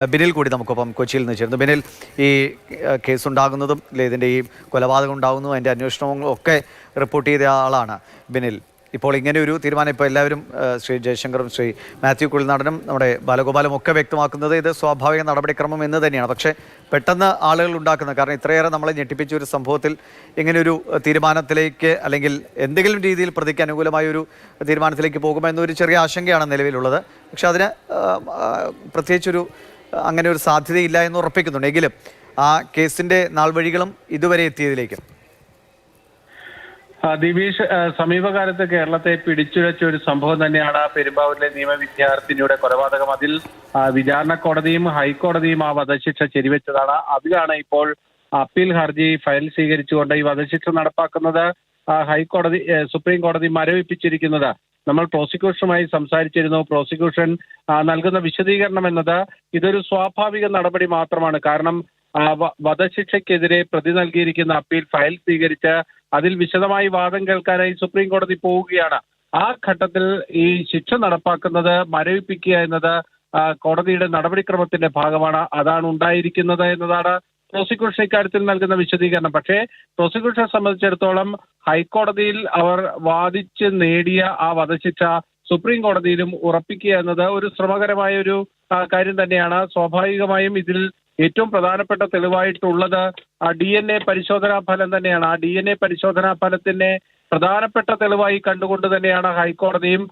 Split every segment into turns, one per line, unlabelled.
ബിനിൽ കൂടി നമുക്കൊപ്പം കൊച്ചിയിൽ നിന്ന് ചേർന്നു. ബിനിൽ, ഈ കേസുണ്ടാകുന്നതും ഇതിൻ്റെ ഈ കൊലപാതകം ഉണ്ടാകുന്നതും അതിൻ്റെ അന്വേഷണവും ഒക്കെ റിപ്പോർട്ട് ചെയ്ത ആളാണ് ബിനിൽ. ഇപ്പോൾ ഇങ്ങനെ ഒരു തീരുമാനം ഇപ്പോൾ എല്ലാവരും ശ്രീ ജയശങ്കറും ശ്രീ മാത്യു കുഴൽനാടനും നമ്മുടെ ബാലഗോപാലും ഒക്കെ വ്യക്തമാക്കുന്നത് ഇത് സ്വാഭാവിക നടപടിക്രമം എന്ന് തന്നെയാണ്. പക്ഷേ പെട്ടെന്ന് ആളുകൾ ഉണ്ടാക്കുന്നത്, കാരണം ഇത്രയേറെ നമ്മളെ ഞെട്ടിപ്പിച്ച ഒരു സംഭവത്തിൽ ഇങ്ങനെയൊരു തീരുമാനത്തിലേക്ക് അല്ലെങ്കിൽ എന്തെങ്കിലും രീതിയിൽ പ്രതിക്ക് അനുകൂലമായ ഒരു തീരുമാനത്തിലേക്ക് പോകുമെന്നൊരു ചെറിയ ആശങ്കയാണ് നിലവിലുള്ളത്. പക്ഷെ അതിന് പ്രത്യേകിച്ചൊരു അങ്ങനെ ഒരു സാധ്യതയില്ല എന്ന് ഉറപ്പിക്കുന്നുണ്ട്. എങ്കിലും ആ കേസിന്റെ നാൾ വഴികളും ഇതുവരെ എത്തിയതിലേക്ക്
ദിവീഷ്, സമീപകാലത്ത് കേരളത്തെ പിടിച്ചുലച്ച ഒരു സംഭവം തന്നെയാണ് പെരുമ്പാവൂരിലെ നിയമ വിദ്യാർത്ഥിനിയുടെ കൊലപാതകം. അതിൽ വിചാരണ കോടതിയും ഹൈക്കോടതിയും ആ വധശിക്ഷ ശരിവെച്ചതാണ്. അതിലാണ് ഇപ്പോൾ അപ്പീൽ ഹർജി ഫയൽ സ്വീകരിച്ചുകൊണ്ട് ഈ വധശിക്ഷ നടപ്പാക്കുന്നത് സുപ്രീം കോടതി മരവിപ്പിച്ചിരിക്കുന്നത്. നമ്മൾ പ്രോസിക്യൂഷനുമായി സംസാരിച്ചിരുന്നു. പ്രോസിക്യൂഷൻ നൽകുന്ന വിശദീകരണം എന്നത് ഇതൊരു സ്വാഭാവിക നടപടി മാത്രമാണ്. കാരണം വധശിക്ഷയ്ക്കെതിരെ പ്രതി നൽകിയിരിക്കുന്ന അപ്പീൽ ഫയൽ സ്വീകരിച്ച് അതിൽ വിശദമായി വാദം കേൾക്കാനായി സുപ്രീം കോടതി പോവുകയാണ്. ആ ഘട്ടത്തിൽ ഈ ശിക്ഷ നടപ്പാക്കുന്നത് മരവിപ്പിക്കുക എന്നത് കോടതിയുടെ നടപടിക്രമത്തിന്റെ ഭാഗമാണ്. അതാണ് ഉണ്ടായിരിക്കുന്നത് എന്നതാണ് പ്രോസിക്യൂഷൻ ഇക്കാര്യത്തിൽ നൽകുന്ന വിശദീകരണം. പക്ഷേ പ്രോസിക്യൂഷനെ സംബന്ധിച്ചിടത്തോളം ഹൈക്കോടതിയിൽ അവർ വാദിച്ച് നേടിയ ആ വധശിക്ഷ സുപ്രീം കോടതിയിലും ഉറപ്പിക്കുക എന്നത് ഒരു ശ്രമകരമായ ഒരു കാര്യം തന്നെയാണ്. സ്വാഭാവികമായും ഇതിൽ ഏറ്റവും പ്രധാനപ്പെട്ട തെളിവായിട്ടുള്ളത് DNA പരിശോധനാ ഫലം തന്നെയാണ്. ആ DNA പരിശോധനാ ഫലത്തിന്റെ പ്രധാനപ്പെട്ട തെളിവായി കണ്ടുകൊണ്ട് തന്നെയാണ് ഹൈക്കോടതിയും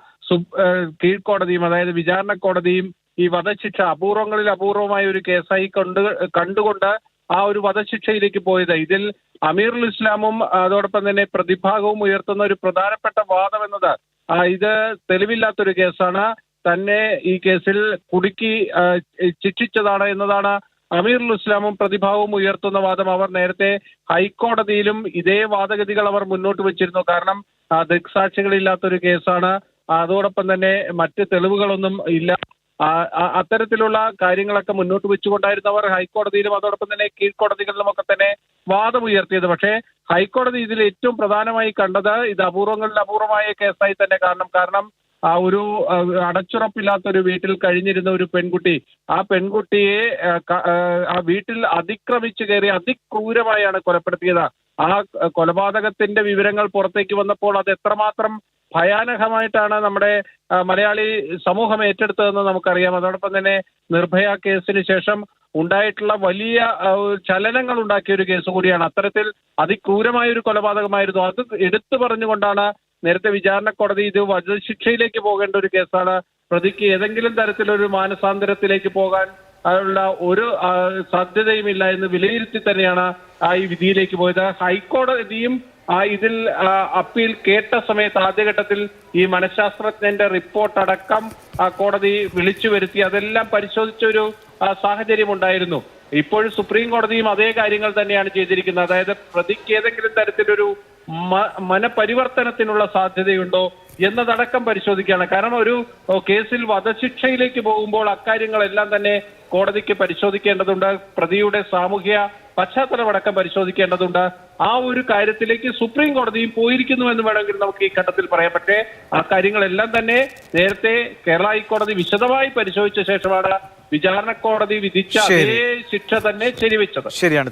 കീഴ്ക്കോടതിയും, അതായത് വിചാരണ കോടതിയും ഈ വധശിക്ഷ അപൂർവങ്ങളിൽ അപൂർവമായ ഒരു കേസായി കണ്ടുകൊണ്ട് ആ ഒരു വധശിക്ഷയിലേക്ക് പോയത്. ഇതിൽ അമീറുൽ ഇസ്ലാമും അതോടൊപ്പം തന്നെ പ്രതിഭാഗവും ഉയർത്തുന്ന ഒരു പ്രധാനപ്പെട്ട വാദം എന്നത് ഇത് തെളിവില്ലാത്തൊരു കേസാണ്, തന്നെ ഈ കേസിൽ കുടുക്കി ശിക്ഷിച്ചതാണ് എന്നതാണ് അമീറുൽ ഇസ്ലാമും പ്രതിഭാവും ഉയർത്തുന്ന വാദം. അവർ നേരത്തെ ഹൈക്കോടതിയിലും ഇതേ വാദഗതികൾ അവർ മുന്നോട്ട് വെച്ചിരുന്നു. കാരണം ദൃക്സാക്ഷികളില്ലാത്തൊരു കേസാണ്, അതോടൊപ്പം തന്നെ മറ്റ് തെളിവുകളൊന്നും ഇല്ല. അത്തരത്തിലുള്ള കാര്യങ്ങളൊക്കെ മുന്നോട്ട് വെച്ചുകൊണ്ടായിരുന്നു അവർ ഹൈക്കോടതിയിലും അതോടൊപ്പം തന്നെ കീഴ്ക്കോടതികളിലും ഒക്കെ തന്നെ വാദം ഉയർത്തിയത്. പക്ഷേ ഹൈക്കോടതി ഇതിൽ ഏറ്റവും പ്രധാനമായി കണ്ടത് ഇത് അപൂർവങ്ങളിൽ അപൂർവമായ കേസായി തന്നെ കാരണം ഒരു അടച്ചുറപ്പില്ലാത്തൊരു വീട്ടിൽ കഴിഞ്ഞിരുന്ന ഒരു പെൺകുട്ടി, ആ പെൺകുട്ടിയെ ആ വീട്ടിൽ അതിക്രമിച്ചു കയറി അതിക്രൂരമായാണ് കൊലപ്പെടുത്തിയത്. ആ കൊലപാതകത്തിന്റെ വിവരങ്ങൾ പുറത്തേക്ക് വന്നപ്പോൾ അത് എത്രമാത്രം ഭയാനകമായിട്ടാണ് നമ്മുടെ മലയാളി സമൂഹം ഏറ്റെടുത്തതെന്ന് നമുക്കറിയാം. അതോടൊപ്പം തന്നെ നിർഭയ കേസിന് ശേഷം ഉണ്ടായിട്ടുള്ള വലിയ ചലനങ്ങൾ ഉണ്ടാക്കിയ ഒരു കേസ് കൂടിയാണ്. അത്തരത്തിൽ അതിക്രൂരമായ ഒരു കൊലപാതകമായിരുന്നു. അത് എടുത്തു പറഞ്ഞുകൊണ്ടാണ് നേരത്തെ വിചാരണ കോടതി ഇത് വധശിക്ഷയിലേക്ക് പോകേണ്ട ഒരു കേസാണ്, പ്രതിക്ക് ഏതെങ്കിലും തരത്തിലൊരു മാനസാന്തരത്തിലേക്ക് പോകാൻ ഉള്ള ഒരു സാധ്യതയുമില്ല എന്ന് വിലയിരുത്തി തന്നെയാണ് ഈ വിധിയിലേക്ക് പോയത്. ഹൈക്കോടതിയും ഇതിൽ അപ്പീൽ കേട്ട സമയത്ത് ആദ്യഘട്ടത്തിൽ ഈ മനഃശാസ്ത്രജ്ഞന്റെ റിപ്പോർട്ട് അടക്കം കോടതി വിളിച്ചു വരുത്തി അതെല്ലാം പരിശോധിച്ച ഒരു സാഹചര്യം ഉണ്ടായിരുന്നു. ഇപ്പോഴും സുപ്രീം കോടതിയും അതേ കാര്യങ്ങൾ തന്നെയാണ് ചെയ്തിരിക്കുന്നത്. അതായത് പ്രതിക്ക് ഏതെങ്കിലും തരത്തിലൊരു മനപരിവർത്തനത്തിനുള്ള സാധ്യതയുണ്ടോ എന്നതടക്കം പരിശോധിക്കുകയാണ്. കാരണം ഒരു കേസിൽ വധശിക്ഷയിലേക്ക് പോകുമ്പോൾ അക്കാര്യങ്ങളെല്ലാം തന്നെ കോടതിക്ക് പരിശോധിക്കേണ്ടതുണ്ട്. പ്രതിയുടെ സാമൂഹ്യ പശ്ചാത്തലമടക്കം പരിശോധിക്കേണ്ടതുണ്ട്. ആ ഒരു കാര്യത്തിലേക്ക് സുപ്രീം കോടതിയും പോയിരിക്കുന്നു എന്ന് വേണമെങ്കിൽ നമുക്ക് ഈ ഘട്ടത്തിൽ പറയാം. പക്ഷേ ആ കാര്യങ്ങളെല്ലാം തന്നെ നേരത്തെ കേരള ഹൈക്കോടതി വിശദമായി പരിശോധിച്ച ശേഷമാണ് വിചാരണ കോടതി വിധിച്ച അതേ ശിക്ഷ തന്നെ ശരിവെച്ചത്.
ശരിയാണ്.